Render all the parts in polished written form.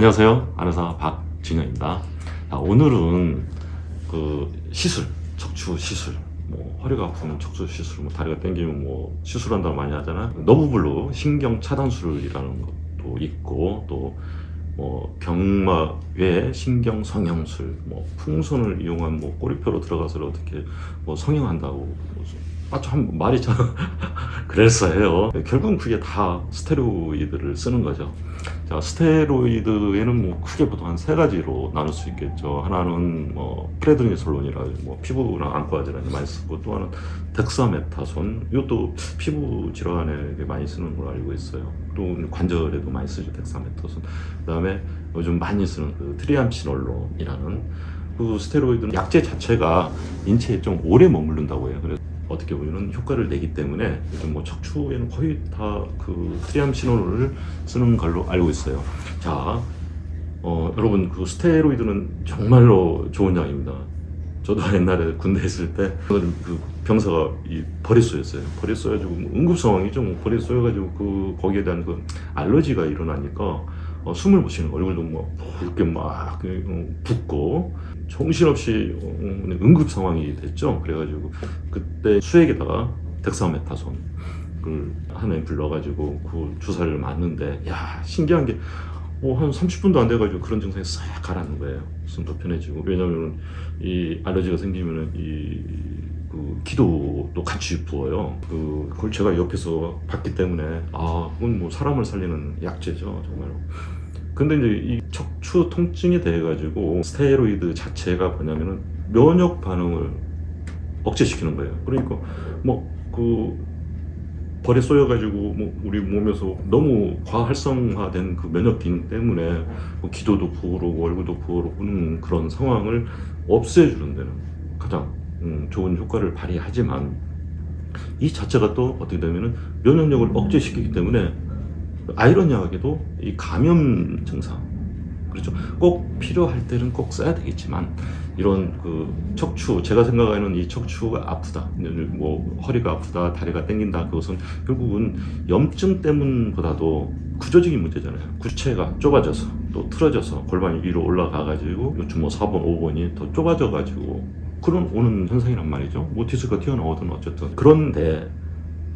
안녕하세요. 아나사 박진영입니다. 오늘은 그 시술, 척추 시술, 뭐 허리가 아프면 척추 시술, 뭐 다리가 땡기면 뭐 시술한다고 많이 하잖아요. 너브블루 신경 차단술이라는 것도 있고, 또 뭐 경막 외 신경 성형술, 뭐 풍선을 이용한 뭐 꼬리표로 들어가서 어떻게 뭐 성형한다고 참 말이 참 그래서 해요. 결국은 그게 다 스테로이드를 쓰는 거죠. 자, 스테로이드에는 뭐 크게 보통 한 세 가지로 나눌 수 있겠죠. 하나는 뭐 프레드니솔론이라 뭐 피부랑 안과질환에 많이 쓰고, 또 하나는 덱사메타손, 이것도 피부 질환에 많이 쓰는 걸로 알고 있어요. 또 관절에도 많이 쓰죠, 덱사메타손. 그다음에 요즘 많이 쓰는 그 트리암시놀론이라는 그 스테로이드는 약제 자체가 인체에 좀 오래 머무른다고 해요. 그래서 어떻게 보면 효과를 내기 때문에 요즘 뭐 척추에는 거의 다 그 트리암시놀을 쓰는 걸로 알고 있어요. 자, 여러분, 그 스테로이드는 정말로 좋은 약입니다. 저도 옛날에 군대 있을 때 그 병사가 이 벌이 쏘였어요. 벌이 쏘여가지고 응급 상황이죠. 뭐 벌이 쏘여가지고 그 거기에 대한 그 알러지가 일어나니까 숨을 못 쉬는 거예요. 얼굴도 뭐 붉게 막 붓고 정신없이 응급 상황이 됐죠. 그래가지고 그때 수액에다가 덱사메타손 한 앰플 넣어가지고 그 주사를 맞는데, 야, 신기한 게 한 30분도 안 돼가지고 그런 증상이 싹 가라앉는 거예요. 숨도 편해지고. 왜냐면은 이 알러지가 생기면은 그 기도도 같이 부어요. 그걸 제가 옆에서 봤기 때문에, 그건 뭐 사람을 살리는 약재죠, 정말로. 근데 이제 이 척추 통증에 대해 가지고 스테로이드 자체가 뭐냐면은 면역 반응을 억제시키는 거예요. 그러니까 그 벌에 쏘여가지고 뭐 우리 몸에서 너무 과활성화된 그 면역 기능 때문에 뭐 기도도 부어오르고 얼굴도 부어오르는 그런 상황을 없애주는 데는 가장 좋은 효과를 발휘하지만, 이 자체가 또 어떻게 되면은 면역력을 억제시키기 때문에 아이러니하게도 이 감염 증상, 그렇죠, 꼭 필요할 때는 꼭 써야 되겠지만, 이런 그 척추, 제가 생각하는 이 척추가 아프다, 뭐 허리가 아프다, 다리가 땡긴다, 그것은 결국은 염증 때문보다도 구조적인 문제잖아요. 구체가 좁아져서 또 틀어져서 골반이 위로 올라가 가지고 요즘 뭐 4번 5번이 더 좁아져 가지고 그런 오는 현상이란 말이죠. 뭐 디스크가 튀어나오든 어쨌든. 그런데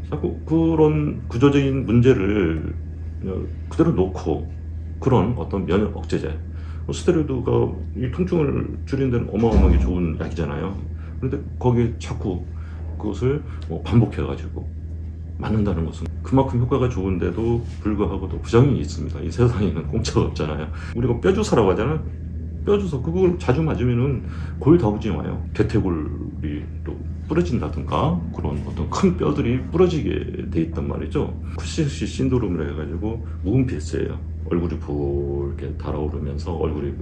자꾸 그런 구조적인 문제를 그대로 놓고 그런 어떤 면역 억제제, 스테로이드가 이 통증을 줄이는 데는 어마어마하게 좋은 약이잖아요. 그런데 거기에 자꾸 그것을 반복해가지고 맞는다는 것은 그만큼 효과가 좋은데도 불구하고 또 부작용이 있습니다. 이 세상에는 공짜가 없잖아요. 우리가 뼈주사라고 하잖아요. 뼈주사, 그걸 자주 맞으면은 골다공증이 와요. 대퇴골이 또 부러진다든가 그런 어떤 큰 뼈들이 부러지게 돼 있단 말이죠. 쿠시시 신드롬이라 해가지고 무분피했어요. 얼굴이 붉게 달아오르면서 얼굴이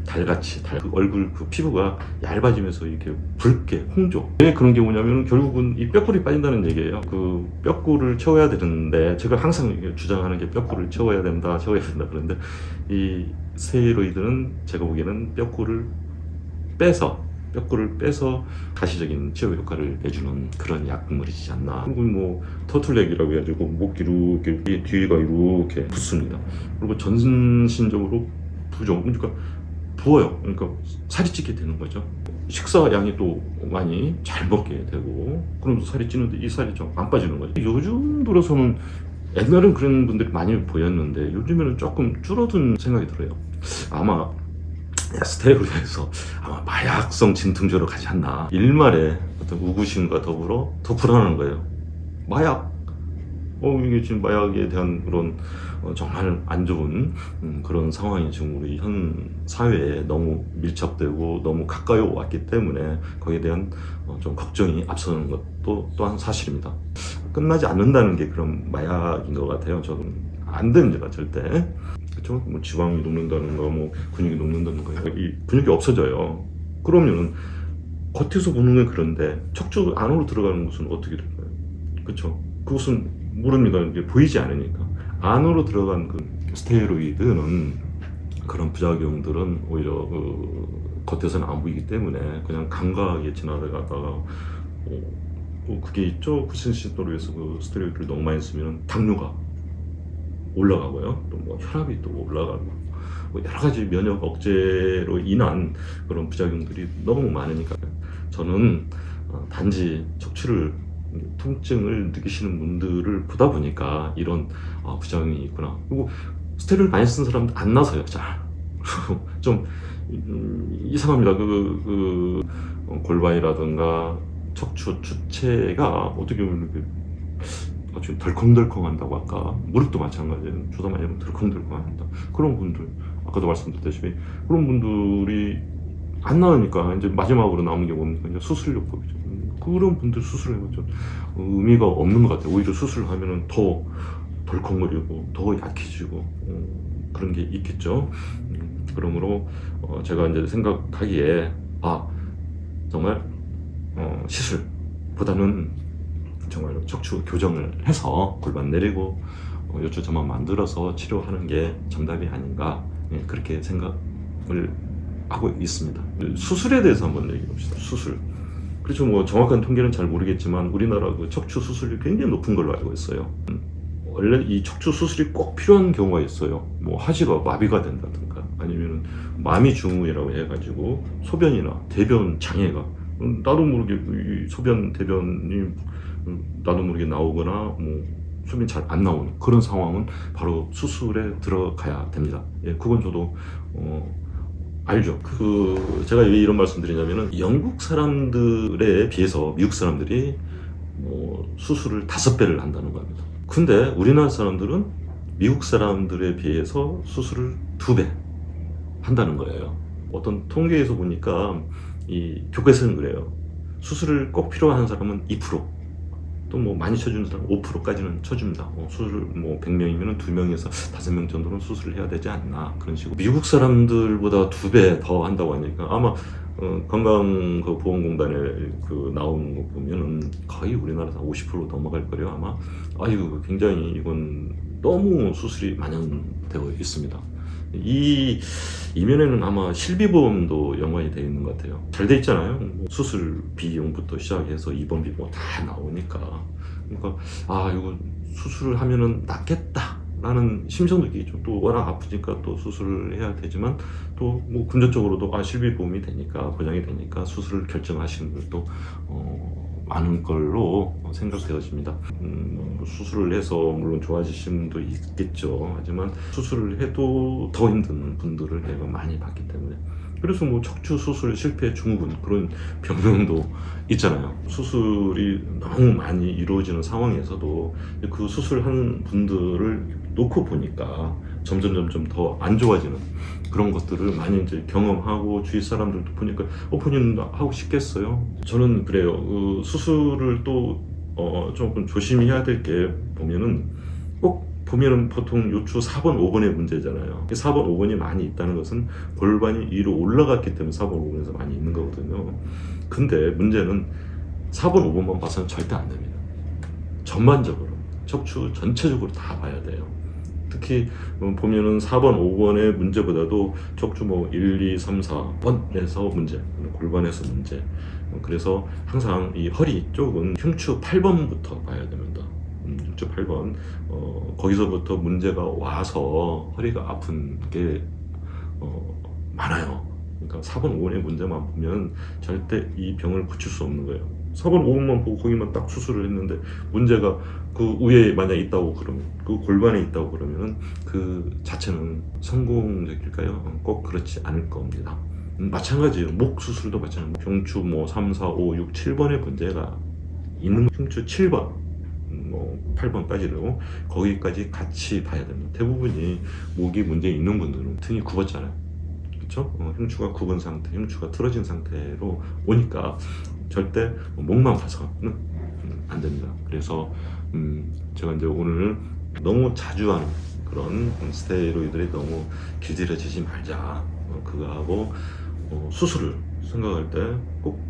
달같이 그 얼굴 그 피부가 얇아지면서 이렇게 붉게 홍조. 왜 그런 게 뭐냐면 결국은 이 뼈골이 빠진다는 얘기예요. 그 뼈골을 채워야 되는데, 제가 항상 주장하는 게 뼈골을 채워야 된다, 그런데 이 스테로이드는 제가 보기에는 뼈골을 빼서 가시적인 치료 효과를 내주는 그런 약물이지 않나. 그리고 뭐 터틀넥이라고 해가지고 목 뒤로 이렇게 뒤가 이렇게 붓습니다. 그리고 전신적으로 부죠. 그러니까 부어요. 그러니까 살이 찌게 되는 거죠. 식사 양이 또 많이 잘 먹게 되고, 그러면서 살이 찌는데 이 살이 좀 안 빠지는 거죠. 요즘 들어서는, 옛날엔 그런 분들이 많이 보였는데 요즘에는 조금 줄어든 생각이 들어요. 아마 스테로이드에서 아마 마약성 진통제로 가지 않나. 일말의 어떤 우구심과 더불어 더 불안한 거예요. 마약, 이게 지금 마약에 대한 그런 정말 안 좋은 그런 상황이 지금 우리 현 사회에 너무 밀착되고 너무 가까이 왔기 때문에 거기에 대한 좀 걱정이 앞서는 것도 또한 사실입니다. 끝나지 않는다는 게 그런 마약인 것 같아요. 저는 안 됩니다, 절대. 그렇죠? 뭐 지방이 녹는다는 거, 뭐 근육이 녹는다는 거, 이 근육이 없어져요. 그러면은 겉에서 보는 건 그런데 척추 안으로 들어가는 것은 어떻게 될까요? 그렇죠? 그것은 모릅니다. 이게 보이지 않으니까. 안으로 들어간 그 스테로이드는 그런 부작용들은 오히려 겉에서는 안 보이기 때문에 그냥 감각에 지나가다가 그게 있죠. 구신신도로에서 그 스테로이드를 너무 많이 쓰면 당뇨가 올라가고요. 또 뭐 혈압이 또 올라가고 뭐 여러 가지 면역 억제로 인한 그런 부작용들이 너무 많으니까 저는 단지 척추를 통증을 느끼시는 분들을 보다 보니까 이런 부작용이 있구나. 그리고 스테로이드 많이 쓴 사람도 안 나서요. 잘. 좀 이상합니다. 골반이라든가 척추 주체가 어떻게 보면 이렇게 아주 덜컹덜컹한다고 할까. 무릎도 마찬가지예요. 주사 많이 하면 덜컹덜컹한다. 그런 분들, 아까도 말씀드렸다시피 그런 분들이 안 나으니까 이제 마지막으로 남은 게 뭡니까? 이제 수술요법이죠. 그런 분들 수술하면 좀 의미가 없는 것 같아요. 오히려 수술하면은 더 덜컹거리고 더 약해지고 그런 게 있겠죠. 그러므로 제가 이제 생각하기에 정말 시술보다는 정말 척추 교정을 해서 골반 내리고 요추 점막 만들어서 치료하는 게 정답이 아닌가, 그렇게 생각을 하고 있습니다. 수술에 대해서 한번 얘기해 봅시다. 수술. 그렇죠. 뭐 정확한 통계는 잘 모르겠지만 우리나라 그 척추 수술이 굉장히 높은 걸로 알고 있어요. 원래 이 척추 수술이 꼭 필요한 경우가 있어요. 뭐 하지가 마비가 된다든가 아니면 마미중이라고 해가지고 소변이나 대변 장애가 나도 모르게 이 소변 대변이 나도 모르게 나오거나 뭐 소변이 잘 안 나오는 그런 상황은 바로 수술에 들어가야 됩니다. 그건 저도 알죠. 제가 왜 이런 말씀 드리냐면은 영국 사람들에 비해서 미국 사람들이 수술을 5배를 한다는 겁니다. 근데 우리나라 사람들은 미국 사람들에 비해서 수술을 2배 한다는 거예요. 어떤 통계에서 보니까 이 교과서는 그래요. 수술을 꼭 필요한 사람은 2%, 또 뭐 많이 쳐주는 사람 5%까지는 쳐줍니다. 수술 뭐 100명이면 2명에서 5명 정도는 수술을 해야 되지 않나, 그런 식으로. 미국 사람들보다 2배 더 한다고 하니까 아마 건강보험공단에 나온 거 보면은 거의 우리나라 50% 넘어갈 거래요 아마. 이거 굉장히 이건 너무 수술이 만연되어 있습니다. 이 이면에는 아마 실비보험도 연관이 되어 있는 것 같아요. 잘 돼 있잖아요. 수술 비용부터 시작해서 입원비 뭐 다 나오니까. 그러니까 이거 수술을 하면은 낫겠다라는 심정도 있겠죠. 또 워낙 아프니까 또 수술을 해야 되지만 또 뭐 금전적으로도 실비보험이 되니까, 보장이 되니까 수술을 결정하시는 분들도 많은 걸로 생각되어집니다. 수술을 해서 물론 좋아지시는 분도 있겠죠. 하지만 수술을 해도 더 힘든 분들을 내가 많이 봤기 때문에, 그래서 뭐 척추 수술 실패 증후군 그런 병명도 있잖아요. 수술이 너무 많이 이루어지는 상황에서도 그 수술한 분들을 놓고 보니까 점점 더 안 좋아지는 그런 것들을 많이 이제 경험하고 주위 사람들도 보니까 본인은 하고 싶겠어요. 저는 그래요. 수술을 또 조금 조심히 해야 될 게 보면은 꼭 보면은 보통 요추 4번, 5번의 문제잖아요. 4번, 5번이 많이 있다는 것은 골반이 위로 올라갔기 때문에 4번, 5번에서 많이 있는 거거든요. 근데 문제는 4번, 5번만 봐서는 절대 안 됩니다. 전반적으로 척추 전체적으로 다 봐야 돼요. 특히 보면은 4번, 5번의 문제보다도 척추 1, 2, 3, 4번에서 문제, 골반에서 문제. 그래서 항상 이 허리 쪽은 흉추 8번부터 봐야 됩니다. 흉추 8번. 거기서부터 문제가 와서 허리가 아픈 게 많아요. 그러니까 4번, 5번의 문제만 보면 절대 이 병을 고칠 수 없는 거예요. 4번, 5번만 보고 거기만 딱 수술을 했는데 문제가 그 위에 만약 있다고 그러면, 그 골반에 있다고 그러면은 그 자체는 성공적일까요? 꼭 그렇지 않을 겁니다. 마찬가지예요. 목 수술도 마찬가지예요. 흉추 3, 4, 5, 6, 7번의 문제가 있는 흉추 7번, 8번까지도 거기까지 같이 봐야 됩니다. 대부분이 목이 문제 있는 분들은 등이 굽었잖아요. 그렇죠? 흉추가 굽은 상태, 흉추가 틀어진 상태로 오니까 절대 목만 봐서는 안 됩니다. 그래서 제가 이제 오늘 너무 자주 하는 그런 스테로이드에 너무 길들여지지 말자. 그거하고 수술을 생각할 때 꼭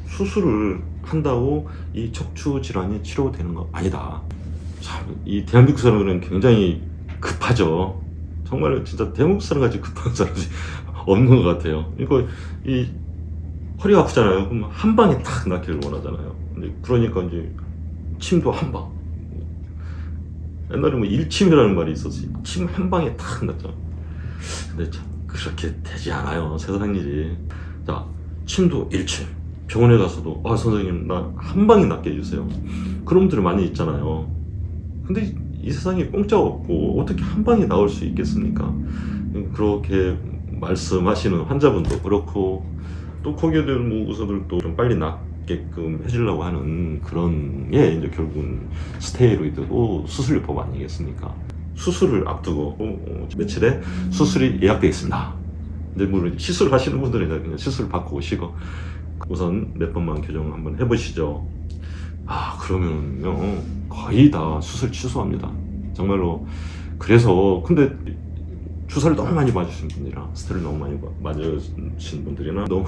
수술을 한다고 이 척추 질환이 치료되는 거 아니다. 참, 이 대한민국 사람들은 굉장히 급하죠. 정말 진짜 대한민국 사람같이 급한 사람이 없는 것 같아요. 이거 이 허리가 아프잖아요. 그럼 한 방에 탁 낫기를 원하잖아요. 그러니까 이제 침도 한 방. 옛날에 일침이라는 말이 있었어요. 침 한 방에 탁 낫잖아. 근데 참 그렇게 되지 않아요. 세상 일이. 자, 침도 1침. 병원에 가서도 선생님 나 한 방에 낫게 해주세요. 그런 분들이 많이 있잖아요. 근데 이 세상에 공짜가 없고 어떻게 한 방에 나올 수 있겠습니까? 그렇게 말씀하시는 환자분도 그렇고 또 거기에 대한 뭐 의사들도 좀 빨리 낫게끔 해주려고 하는 그런 게 이제 결국은 스테로이드도 수술요법 아니겠습니까? 수술을 앞두고 며칠에 수술이 예약되어 있습니다. 근데 물론 시술하시는 분들은 그냥 시술 받고 오시고 우선 몇 번만 교정 한번 해보시죠. 그러면요 거의 다 수술 취소합니다. 정말로. 그래서 근데 주사를 너무 많이 맞으신 분이랑 스테로이드 너무 많이 맞으신 분들이나 너무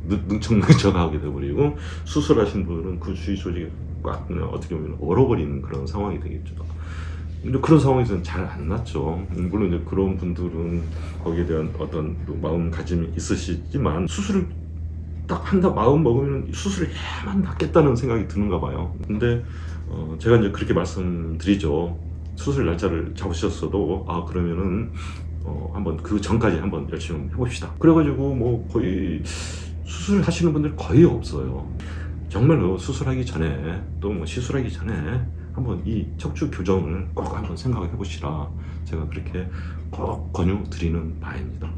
능청능청하게 돼버리고 수술하신 분은 그 주위 조직이 꽉 그냥 어떻게 보면 얼어버리는 그런 상황이 되겠죠. 근데 그런 상황에서는 잘 안 낫죠. 물론 이제 그런 분들은 거기에 대한 어떤 마음가짐이 있으시지만 수술을 딱 한다 마음 먹으면 수술을 해야만 낫겠다는 생각이 드는가 봐요. 근데 제가 이제 그렇게 말씀드리죠. 수술 날짜를 잡으셨어도 그러면은 한번 그 전까지 한번 열심히 해봅시다. 그래가지고 뭐 거의 수술하시는 분들 거의 없어요. 정말로 수술하기 전에 또 뭐 시술하기 전에 한번 이 척추 교정을 꼭 한번 생각해 보시라 제가 그렇게 꼭 권유드리는 바입니다.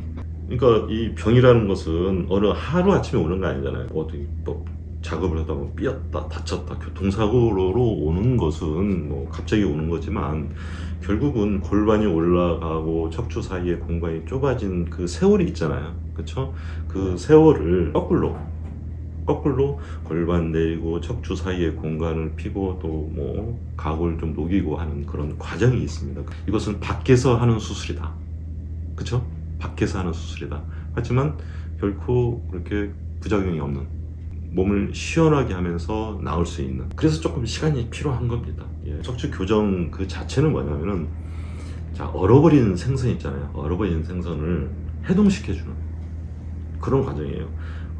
그러니까 이 병이라는 것은 어느 하루아침에 오는 거 아니잖아요. 어디 또 작업을 하다 보면 삐었다 다쳤다 교통사고로 오는 것은 뭐 갑자기 오는 거지만 결국은 골반이 올라가고 척추 사이의 공간이 좁아진 그 세월이 있잖아요. 그렇죠? 그 세월을 거꾸로 골반 내리고 척추 사이의 공간을 피고 또 뭐 각을 좀 녹이고 하는 그런 과정이 있습니다. 이것은 밖에서 하는 수술이다. 그렇죠? 밖에서 하는 수술이다. 하지만 결코 그렇게 부작용이 없는 몸을 시원하게 하면서 나올 수 있는 그래서 조금 시간이 필요한 겁니다. 척추 교정 그 자체는 뭐냐면은 얼어버린 생선 있잖아요. 얼어버린 생선을 해동시켜주는 그런 과정이에요.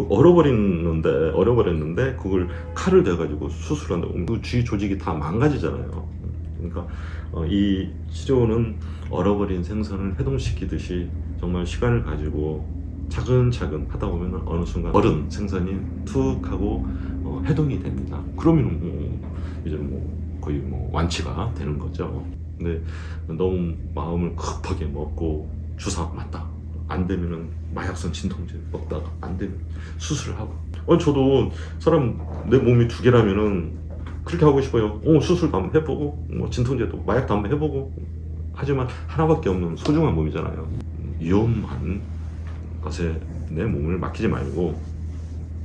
얼어버렸는데 그걸 칼을 대가지고 수술한다고 그 주위 조직이 다 망가지잖아요. 그러니까 이 치료는 얼어버린 생선을 해동시키듯이 정말 시간을 가지고 차근차근 하다 보면 어느 순간 얼은 생선이 툭 하고 해동이 됩니다. 그러면 이제 거의 완치가 되는 거죠. 근데 너무 마음을 급하게 먹고 주사 맞다. 안 되면은 마약성 진통제 먹다가 안 되면 수술을 하고. 저도 사람 내 몸이 두 개라면은 그렇게 하고 싶어요. 수술도 한번 해보고 진통제도 마약도 한번 해보고. 하지만 하나밖에 없는 소중한 몸이잖아요. 위험한 것에 내 몸을 맡기지 말고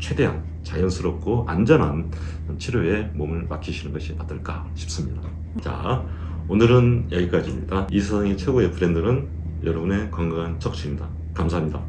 최대한 자연스럽고 안전한 치료에 몸을 맡기시는 것이 어떨까 싶습니다. 자, 오늘은 여기까지입니다. 이 세상의 최고의 브랜드는 여러분의 건강한 척추입니다. 감사합니다.